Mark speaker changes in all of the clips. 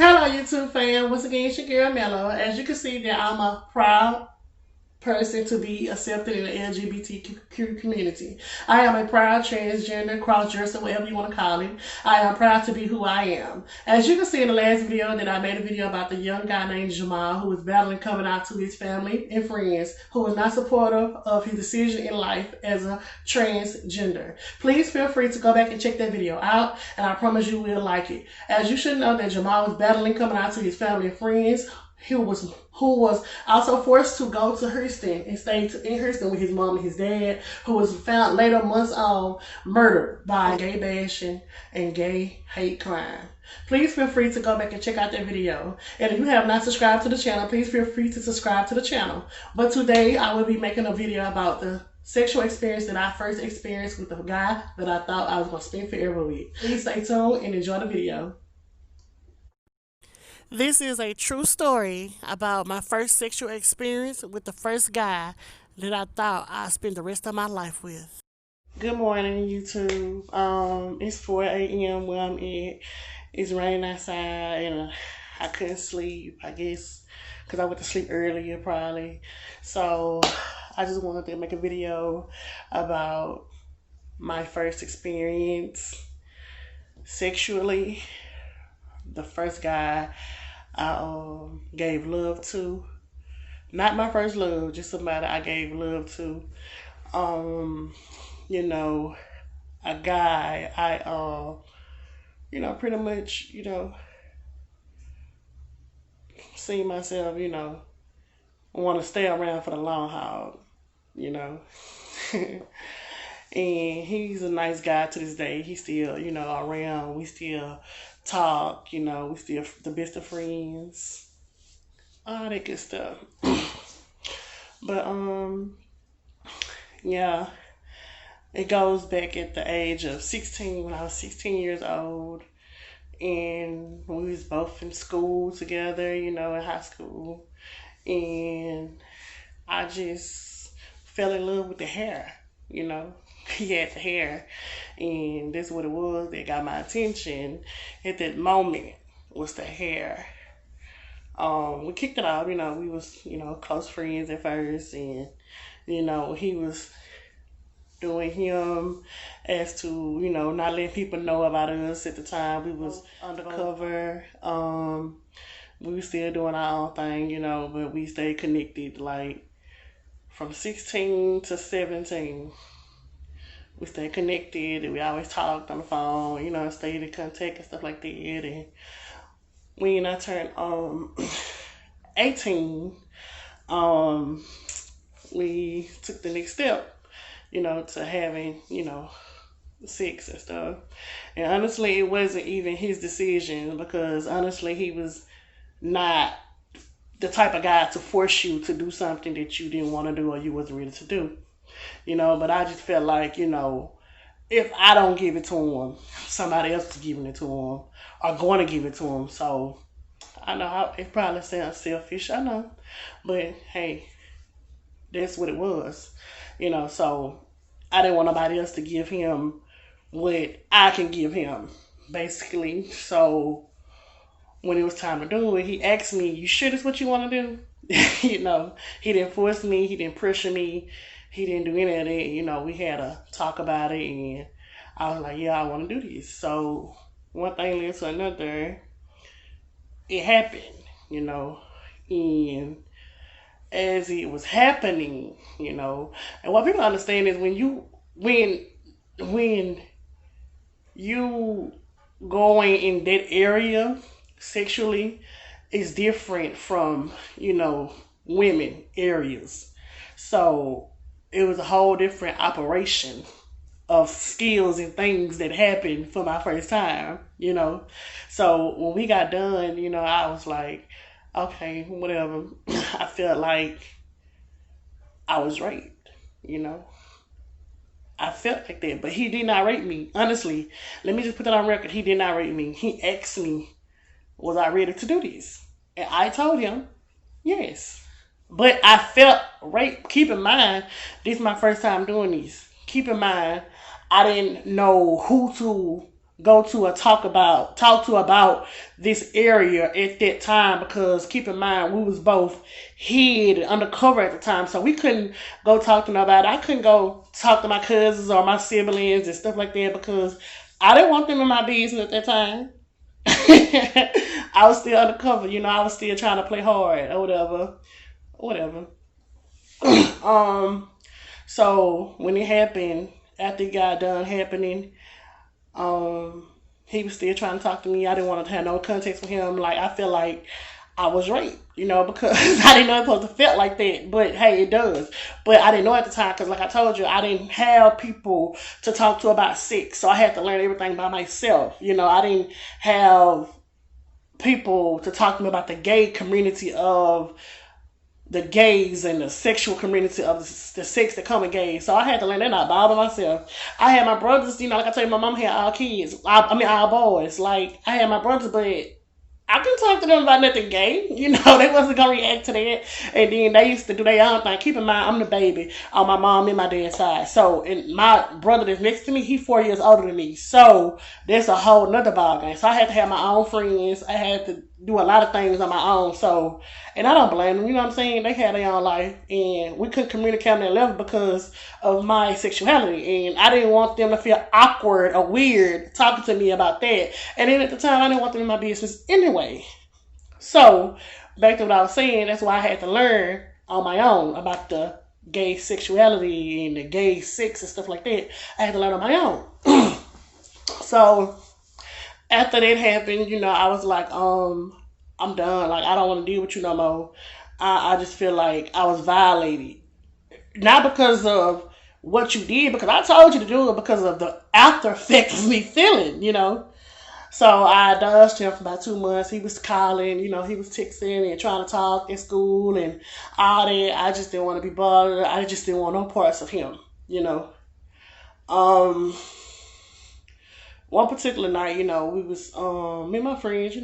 Speaker 1: Hello, YouTube fam. Once again, it's your girl Mello. As you can see, that I'm a proud person to be accepted in the LGBTQ community. I am a proud transgender, cross-dresser, whatever you want to call it. I am proud to be who I am. As you can see in the last video that I made a video about the young guy named Jamal who was battling coming out to his family and friends who was not supportive of his decision in life as a transgender. Please feel free to go back and check that video out, and I promise you will like it. As you should know that Jamal was battling coming out to his family and friends who was also forced to go to Houston and stay in Houston with his mom and his dad, who was found later months on murdered by gay bashing and gay hate crime. Please feel free to go back and check out that video. And if you have not subscribed to the channel, please feel free to subscribe to the channel. But today I will be making a video about the sexual experience that I first experienced with a guy that I thought I was going to spend forever with. Please stay tuned and enjoy the video. This is a true story about my first sexual experience with the first guy that I thought I'd spend the rest of my life with. Good morning, YouTube. It's 4 a.m. where I'm at. It's raining outside and I couldn't sleep, I guess, because I went to sleep earlier probably. So I just wanted to make a video about my first experience sexually. The first guy I gave love to. Not my first love, just somebody I gave love to. You know, a guy I pretty much, see myself, want to stay around for the long haul, And he's a nice guy to this day. He's still, around. We still talk, we still the best of friends. All that good stuff. But yeah, it goes back at the age of 16, when I was 16 years old. And we was both in school together, in high school. And I just fell in love with the hair, He had the hair, and that's what it was that got my attention at that moment, was the hair. We kicked it off, we was, close friends at first, and, he was doing him as to, not letting people know about us at the time. We was undercover. We were still doing our own thing, but we stayed connected, like, from 16 to 17. We stayed connected, and we always talked on the phone, stayed in contact and stuff like that. And when I turned 18, we took the next step, to having, sex and stuff. And honestly, it wasn't even his decision, because honestly, he was not the type of guy to force you to do something that you didn't want to do or you wasn't ready to do. But I just felt like, if I don't give it to him, somebody else is giving it to him or going to give it to him. So I know it probably sounds selfish, I know, but hey, that's what it was, so I didn't want nobody else to give him what I can give him, basically. So when it was time to do it, he asked me, "You sure this what you want to do?" He didn't force me, he didn't pressure me. He didn't do any of that. We had a talk about it, and I was like, yeah, I want to do this. So one thing led to another. It happened, and as it was happening, and what people understand is when you going in that area sexually is different from, women areas. So it was a whole different operation of skills and things that happened for my first time, So when we got done, I was like, okay, whatever. I felt like I was raped, I felt like that, but he did not rape me. Honestly, let me just put that on record. He did not rape me. He asked me, was I ready to do this? And I told him, yes. But I felt raped. Keep in mind, this is my first time doing this. Keep in mind, I didn't know who to go to or talk to about this area at that time, because keep in mind we was both hid and undercover at the time, so we couldn't go talk to nobody. I couldn't go talk to my cousins or my siblings and stuff like that because I didn't want them in my business at that time. I was still undercover, I was still trying to play hard or whatever. um so when it happened, after it got done happening, um, he was still trying to talk to me. I didn't want to have no context with him. Like, I feel like I was raped, because I didn't know it supposed to feel like that. But hey, it does. But I didn't know at the time because, like I told you, I didn't have people to talk to about sex, so I had to learn everything by myself. I didn't have people to talk to me about the gay community of the gays and the sexual community of the sex that come in gays. So I had to learn that out all by myself. I had my brothers, like I told you, my mom had all kids. I mean, all boys. Like, I had my brothers, but I couldn't talk to them about nothing gay. They wasn't going to react to that. And then they used to do their own thing. Keep in mind, I'm the baby on my mom and my dad's side. So, and my brother that's next to me, he's 4 years older than me. So, that's a whole nother ball game. So, I had to have my own friends. I had to do a lot of things on my own. So, and I don't blame them. You know what I'm saying? They had their own life. And we couldn't communicate on that level because of my sexuality. And I didn't want them to feel awkward or weird talking to me about that. And then at the time, I didn't want them in my business anyway. So, back to what I was saying, that's why I had to learn on my own about the gay sexuality and the gay sex and stuff like that. I had to learn on my own. So, after that happened, I was like, I'm done. Like, I don't want to deal with you no more. I just feel like I was violated. Not because of what you did, because I told you to do it because of the after effect of me feeling. So I dodged him for about 2 months. He was calling, he was texting and trying to talk in school and all that. I just didn't want to be bothered. I just didn't want no parts of him. One particular night, we was me and my friends, we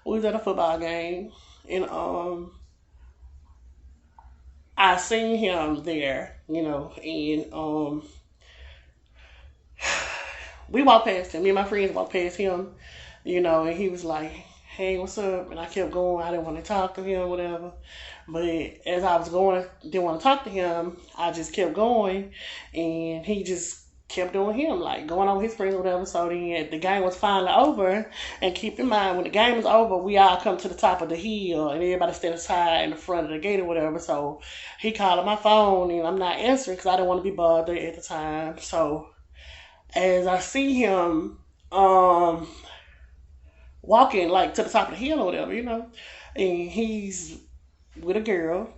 Speaker 1: was at a football game, and I seen him there, and we walked past him. Me and my friends walked past him, and he was like, "Hey, what's up?" And I kept going. I didn't want to talk to him, whatever. But as I was going, didn't want to talk to him. I just kept going, and he just kept doing him, like going on with his friends or whatever. So then the game was finally over. And keep in mind, when the game was over, we all come to the top of the hill, and everybody stand aside in the front of the gate or whatever. So he called on my phone, and I'm not answering because I didn't want to be bothered at the time. So as I see him walking like to the top of the hill or whatever, and he's with a girl,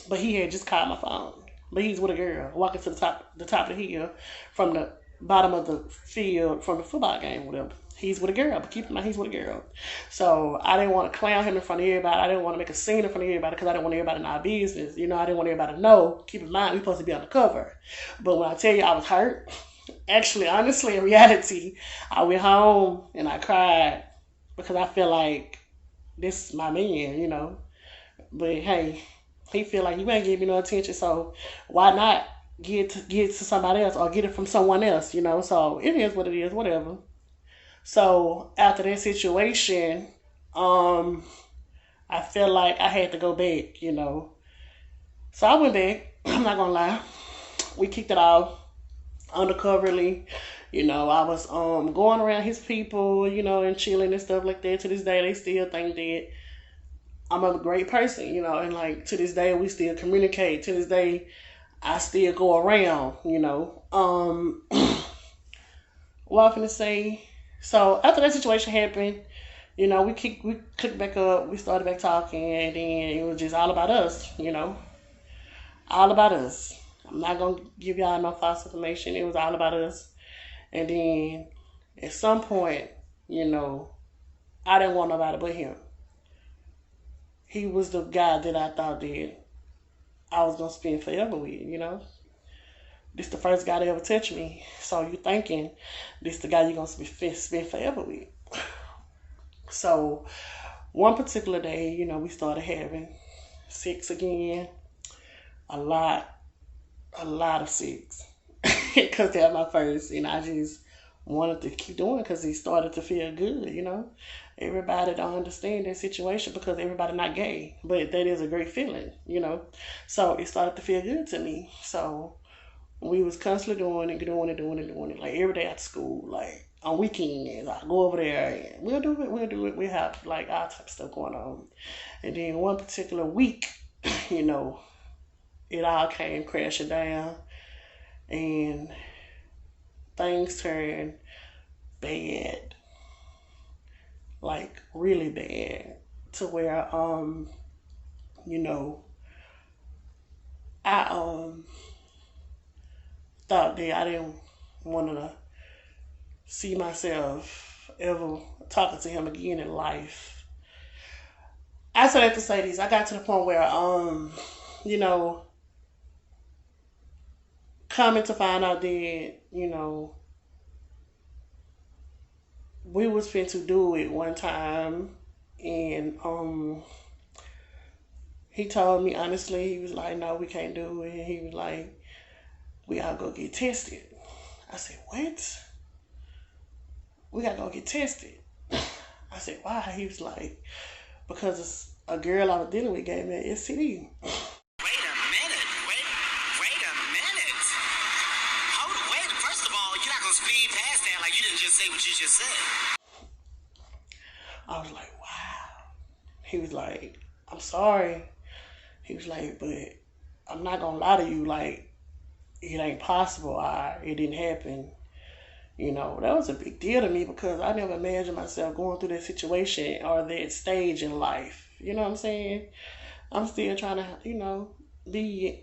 Speaker 1: but he had just called my phone. But he's with a girl walking to the top of the hill from the bottom of the field from the football game, whatever. He's with a girl, but keep in mind he's with a girl. So I didn't want to clown him in front of everybody. I didn't want to make a scene in front of everybody because I didn't want everybody in our business. I didn't want everybody to know. Keep in mind, we're supposed to be undercover. But when I tell you I was hurt, actually, honestly, in reality, I went home and I cried because I feel like this is my man, But hey, he feel like you ain't give me no attention, so why not get to somebody else or get it from someone else, So it is what it is, whatever. So after that situation, I felt like I had to go back. So I went back. I'm not gonna lie. We kicked it off undercoverly. I was going around his people, and chilling and stuff like that. To this day, they still think that I'm a great person, and like to this day we still communicate. To this day, I still go around, what I'm gonna say. So after that situation happened, we clicked back up, we started back talking, and then it was just all about us, all about us. I'm not gonna give y'all no false information. It was all about us. And then at some point, I didn't want nobody but him. He was the guy that I thought that I was gonna spend forever with. This the first guy to ever touch me. So you thinking this the guy you're gonna spend forever with. So one particular day, we started having sex again. A lot of sex. Because that was my first, and I just wanted to keep doing because he started to feel good, you know. Everybody don't understand that situation because everybody not gay, but that is a great feeling, you know. So it started to feel good to me. So we was constantly doing it, like every day at school, like on weekends, I go over there and we'll do it. We have like all type of stuff going on. And then one particular week, you know, it all came crashing down and things turned bad, like really bad, to where you know, I thought that I didn't want to see myself ever talking to him again in life. I said that to say this. I got to the point where you know, coming to find out that, you know, we was fin to do it one time, and he told me honestly, he was like, no, we can't do it. He was like, we gotta go get tested. I said, what? We gotta go get tested. I said, why? He was like, because it's a girl I was dealing with gave me an STD.
Speaker 2: First of all, you're not gonna speed past that like you didn't just say what you just said.
Speaker 1: I was like, wow. He was like, I'm sorry. He was like, but I'm not gonna lie to you, like, it ain't possible. It didn't happen. You know, that was a big deal to me because I never imagined myself going through that situation or that stage in life. You know what I'm saying? I'm still trying to, you know, be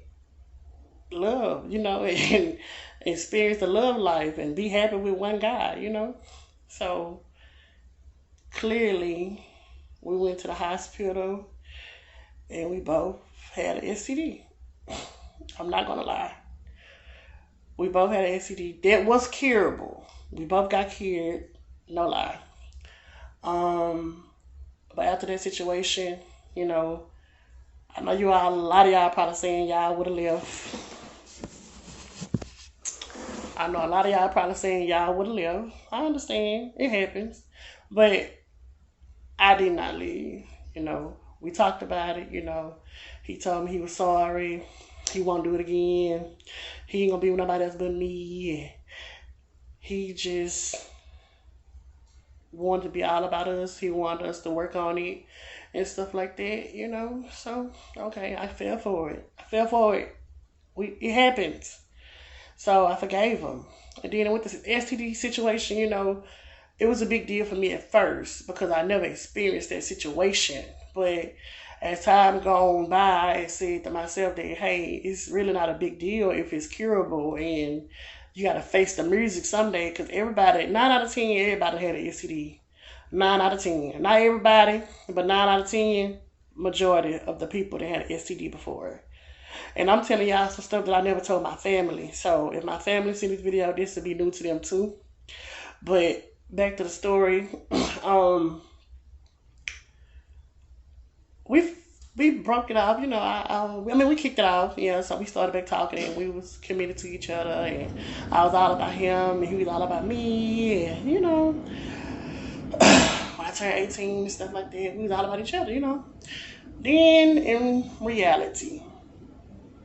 Speaker 1: loved, you know, and experience the love life and be happy with one guy, you know. So clearly we went to the hospital and we both had an STD. I'm not gonna lie. We both had an STD that was curable. We both got cured, no lie. But after that situation, you know, I know you all, a lot of y'all probably saying y'all would have left. I know a lot of y'all probably saying y'all would have left. I understand, it happens, but I did not leave. You know, we talked about it. You know, he told me he was sorry. He won't do it again. He ain't gonna be with nobody else but me. He just wanted to be all about us. He wanted us to work on it and stuff like that, you know. So, okay, I fell for it. It happens. So I forgave him. And then with this STD situation, you know, it was a big deal for me at first because I never experienced that situation. But as time gone by, I said to myself that, hey, it's really not a big deal if it's curable, and you got to face the music someday because everybody, 9 out of 10, everybody had an STD. 9 out of 10. Not everybody, but 9 out of 10, majority of the people that had an STD before. And I'm telling y'all some stuff that I never told my family. So if my family see this video, this will be new to them too. But back to the story. We broke it off, you know. I mean, we kicked it off, yeah. So we started back talking, and we was committed to each other, and I was all about him, and he was all about me, and you know, when I turned 18 and stuff like that, we was all about each other, you know. Then in reality,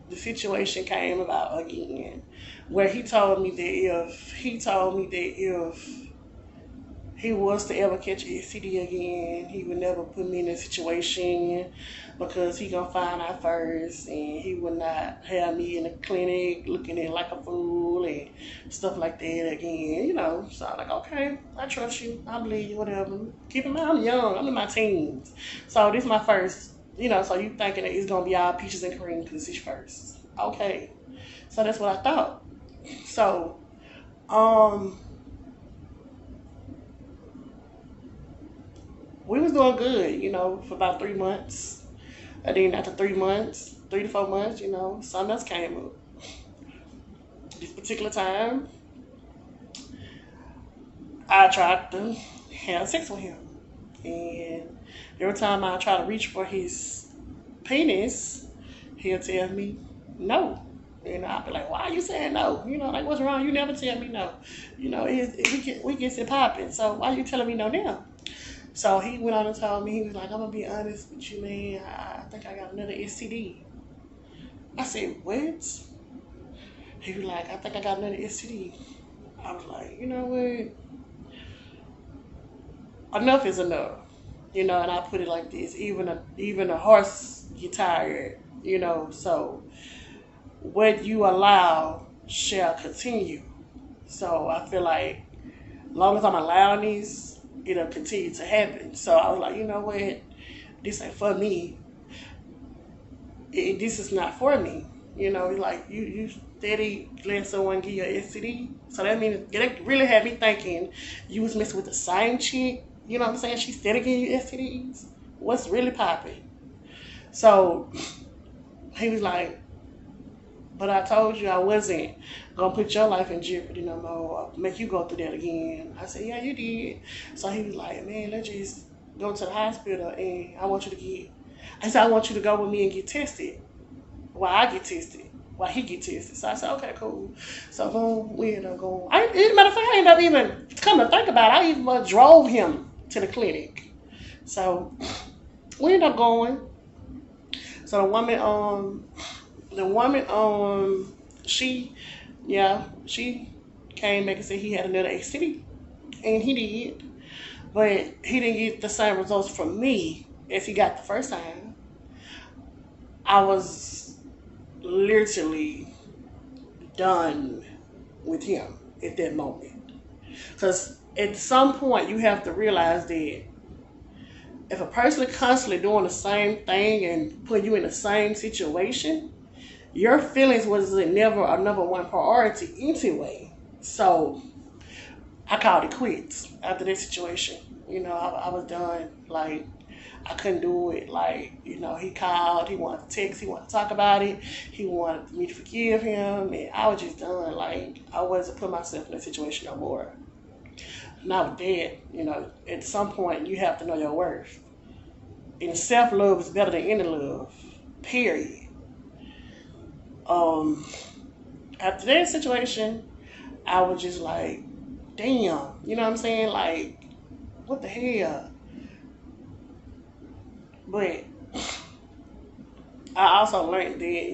Speaker 1: the situation came about again, where he told me that if he was to ever catch an STD again, he would never put me in a situation because he gonna find out first, and he would not have me in the clinic looking at like a fool and stuff like that again, you know. So I'm like, okay, I trust you, I believe you, whatever. Keep in mind, I'm young, I'm in my teens. So this is my first, you know, so you thinking that it's gonna be all peaches and cream because it's first. Okay. So that's what I thought. So, we was doing good, you know, for about 3 months. And then after 3 months, 3 to 4 months, you know, something else came up. This particular time, I tried to have sex with him. And every time I try to reach for his penis, he'll tell me no. And I'd be like, why are you saying no? Like, what's wrong? You never tell me no. We get it popping. So why you telling me no now? So he went on and told me, he was like, I'm going to be honest with you, man. I think I got another STD. I said, what? He was like, I think I got another STD. I was like, you know what? Enough is enough. And I put it like this: even a horse get tired. So what you allow shall continue. So I feel like, as long as I'm allowing these, it'll continue to happen. So I was like, you know what? This ain't for me. This is not for me. Like you steady letting someone give you an STD. So that means it really had me thinking you was messing with the same chick. You know what I'm saying? She steady giving you STDs. What's really popping? So he was like, but I told you I wasn't gonna put your life in jeopardy no more, make you go through that again. I said, yeah, you did. So he was like, man, let's just go to the hospital and I want you to go with me and get tested. While I get tested. While he get tested. So I said, okay, cool. So boom, we ended up going. Matter of fact, I ended up even, come to think about it, I even drove him to the clinic. So we ended up going. So the woman, she came back and said he had another STD. And he did. But he didn't get the same results from me as he got the first time. I was literally done with him at that moment. Because at some point you have to realize that if a person is constantly doing the same thing and putting you in the same situation, your feelings was never a number one priority anyway. So I called it quits after that situation. I was done. Like, I couldn't do it. Like, he called, he wanted to text, he wanted to talk about it, he wanted me to forgive him, and I was just done. Like, I wasn't putting myself in that situation no more. Not with that, at some point you have to know your worth. And self-love is better than any love. Period. After that situation, I was just like, damn, you know what I'm saying? Like, what the hell? But I also learned that,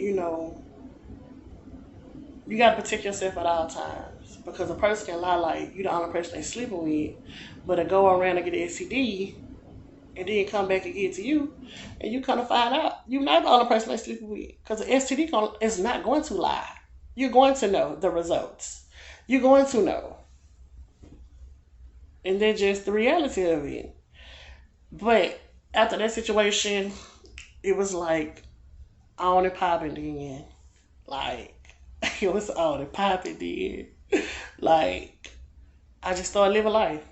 Speaker 1: you gotta protect yourself at all times. Because a person can lie like you the only person they sleeping with, but to go around and get an STD and then come back and get to you, and you kind of find out you're not the only person they sleeping with. Because the STD is not going to lie. You're going to know the results. You're going to know. And then just the reality of it. But after that situation, it was like on and popping then. Like, it was on and popping then. Like, I just started living life,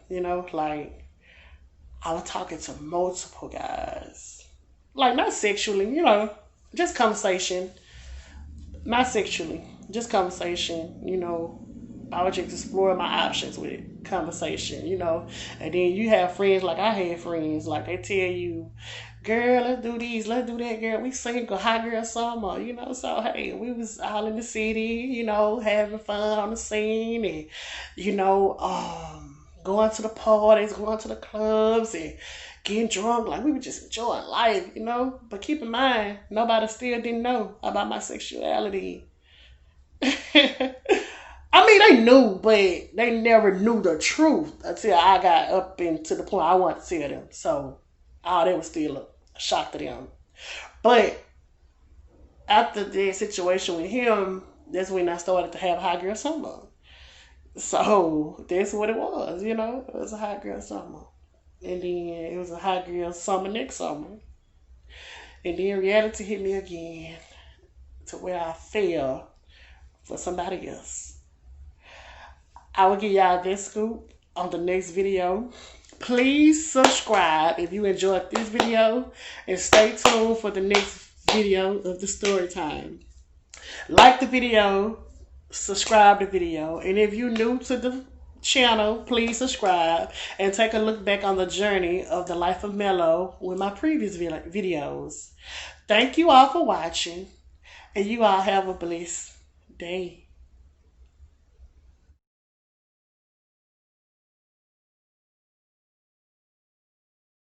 Speaker 1: like, I was talking to multiple guys. Like, not sexually, just conversation. Not sexually, just conversation, I was just exploring my options with it. Conversation, And then you have friends like I had friends, like they tell you, girl, let's do these, let's do that, girl. We single, hot girl summer, So, hey, we was all in the city, having fun on the scene and, going to the parties, going to the clubs and getting drunk. Like, we were just enjoying life, But keep in mind, nobody still didn't know about my sexuality. I mean, they knew, but they never knew the truth until I got up into the point I wanted to tell them. So, that was still a shock to them. But after the situation with him, that's when I started to have hot girl summer. So, that's what it was, It was a hot girl summer. And then it was a hot girl summer next summer. And then reality hit me again to where I fell for somebody else. I will give y'all this scoop on the next video. Please subscribe if you enjoyed this video and stay tuned for the next video of the story time. Like the video, subscribe the video, and if you're new to the channel, please subscribe and take a look back on the journey of the life of Mello with my previous videos. Thank you all for watching, and you all have a blessed day.